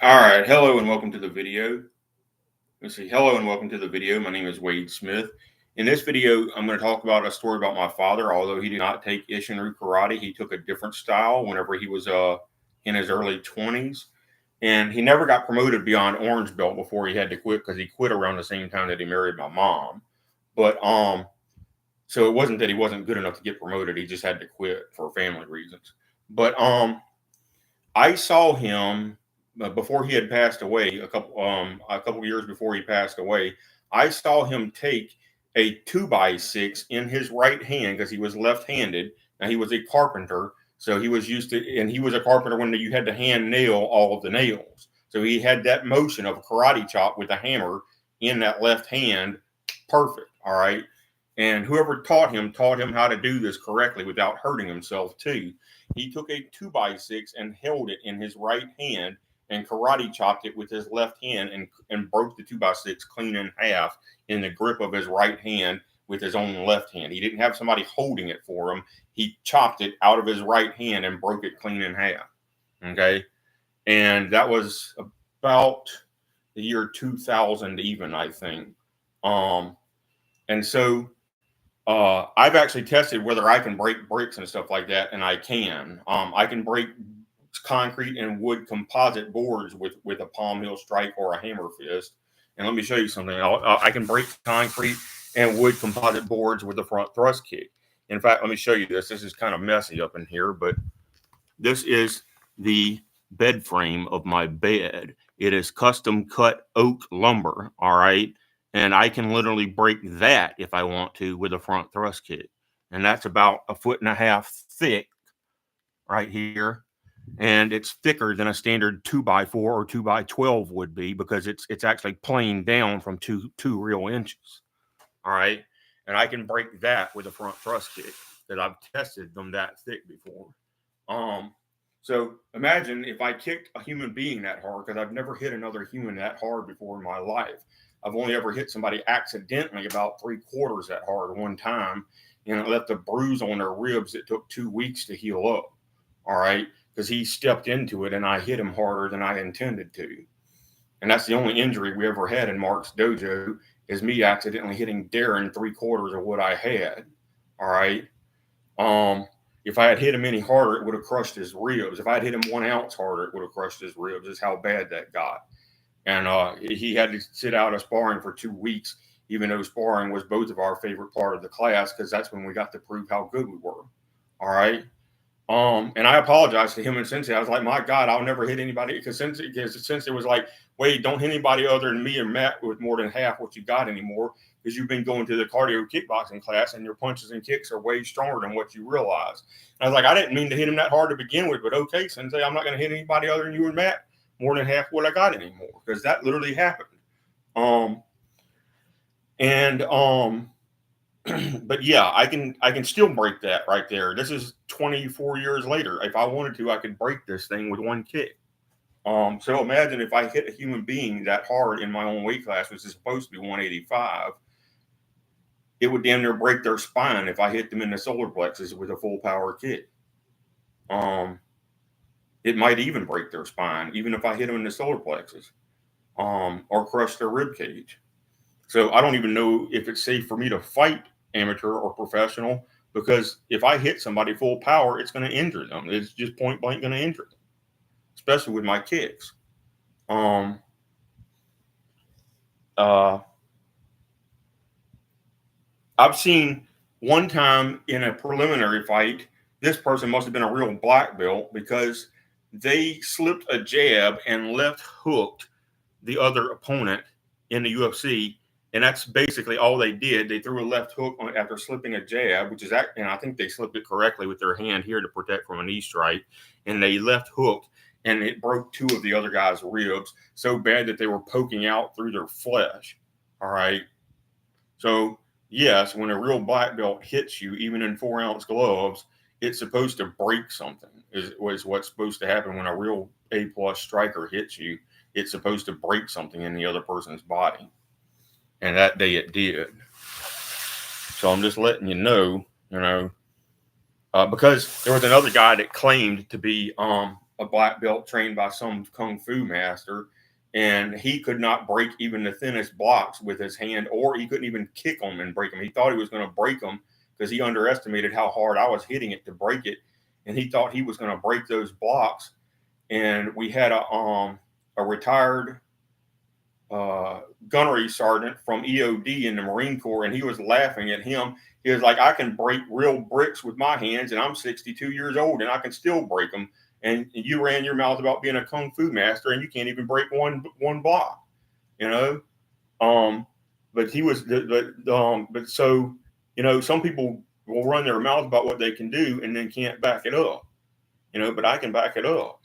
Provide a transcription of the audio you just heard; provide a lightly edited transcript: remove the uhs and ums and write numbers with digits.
All right. Hello and welcome to the video. Let's see. Hello and welcome to the video. My name is Wade Smith. In this video, I'm going to talk about a story about my father. Although he did not take Isshinryu karate, he took a different style whenever he was in his early 20s. And he never got promoted beyond orange belt before he had to quit, because he quit around the same time that he married my mom. But so it wasn't that he wasn't good enough to get promoted. He just had to quit for family reasons. But I saw him before he had passed away, a couple years before he passed away. I saw him take a 2x6 in his right hand, because he was left-handed. Now, he was a carpenter, so he was used to, and he was a carpenter when you had to hand nail all of the nails. So he had that motion of a karate chop with a hammer in that left hand, perfect. All right. And whoever taught him how to do this correctly without hurting himself too. He took a 2x6 and held it in his right hand and karate chopped it with his left hand, and broke the 2x6 clean in half in the grip of his right hand with his own left hand. He didn't have somebody holding it for him. He chopped it out of his right hand and broke it clean in half. Okay. And that was about the year 2000 even, I think. And so I've actually tested whether I can break bricks and stuff like that, and I can. I can break concrete and wood composite boards with a palm heel strike or a hammer fist. And let me show you something. I can break concrete and wood composite boards with a front thrust kick. In fact, let me show you this. This is kind of messy up in here, but this is the bed frame of my bed. It is custom cut oak lumber. All right. And I can literally break that if I want to with a front thrust kick. And that's about 1.5 feet thick right here. And it's thicker than a standard 2x4 or 2x12 would be, because it's actually planed down from two real inches. All right. And I can break that with a front thrust kick, that I've tested them that thick before. So imagine if I kicked a human being that hard, because I've never hit another human that hard before in my life. I've only ever hit somebody accidentally about 3/4 that hard one time, and it left a bruise on their ribs that took 2 weeks to heal up. All right. Because he stepped into it and I hit him harder than I intended to. And that's the only injury we ever had in Mark's dojo, is me accidentally hitting Darren 3/4 of what I had. All right. If I had hit him any harder, it would have crushed his ribs. If I had hit him 1 ounce harder, it would have crushed his ribs. Is how bad that got. And he had to sit out of sparring for 2 weeks, even though sparring was both of our favorite part of the class, because that's when we got to prove how good we were. All right. And I apologized to him and Sensei. I was like, my God, I'll never hit anybody, because Sensei was like, wait, don't hit anybody other than me and Matt with more than half what you got anymore, because you've been going to the cardio kickboxing class and your punches and kicks are way stronger than what you realize. And I was like, I didn't mean to hit him that hard to begin with, but okay, Sensei, I'm not going to hit anybody other than you and Matt more than half what I got anymore, because that literally happened. But yeah, I can still break that right there. This is 24 years later. If I wanted to, I could break this thing with 1 kick. So imagine if I hit a human being that hard in my own weight class, which is supposed to be 185, it would damn near break their spine if I hit them in the solar plexus with a full power kick. It might even break their spine, even if I hit them in the solar plexus, or crush their rib cage. So I don't even know if it's safe for me to fight amateur or professional, because if I hit somebody full power, it's going to injure them. It's just point blank going to injure them, especially with my kicks. I've seen one time in a preliminary fight, this person must have been a real black belt, because they slipped a jab and left hooked the other opponent in the UFC. And that's basically all they did. They threw a left hook after slipping a jab, and I think they slipped it correctly with their hand here to protect from a knee strike. And they left hooked, and it broke 2 of the other guy's ribs so bad that they were poking out through their flesh. All right. So yes, when a real black belt hits you, even in 4-ounce gloves, it's supposed to break something. Is what's supposed to happen when a real A+ striker hits you. It's supposed to break something in the other person's body. And that day it did. So I'm just letting you know, because there was another guy that claimed to be a a black belt trained by some kung fu master, and he could not break even the thinnest blocks with his hand, or he couldn't even kick them and break them. He thought he was going to break them because he underestimated how hard I was hitting it to break it, and he thought he was going to break those blocks. And we had a retired gunnery sergeant from EOD in the Marine Corps, and he was laughing at him. He was like, I can break real bricks with my hands, and I'm 62 years old, and I can still break them. And you ran your mouth about being a kung fu master, and you can't even break one block, you know. But he was, but so, you know, some people will run their mouth about what they can do and then can't back it up, you know. But I can back it up.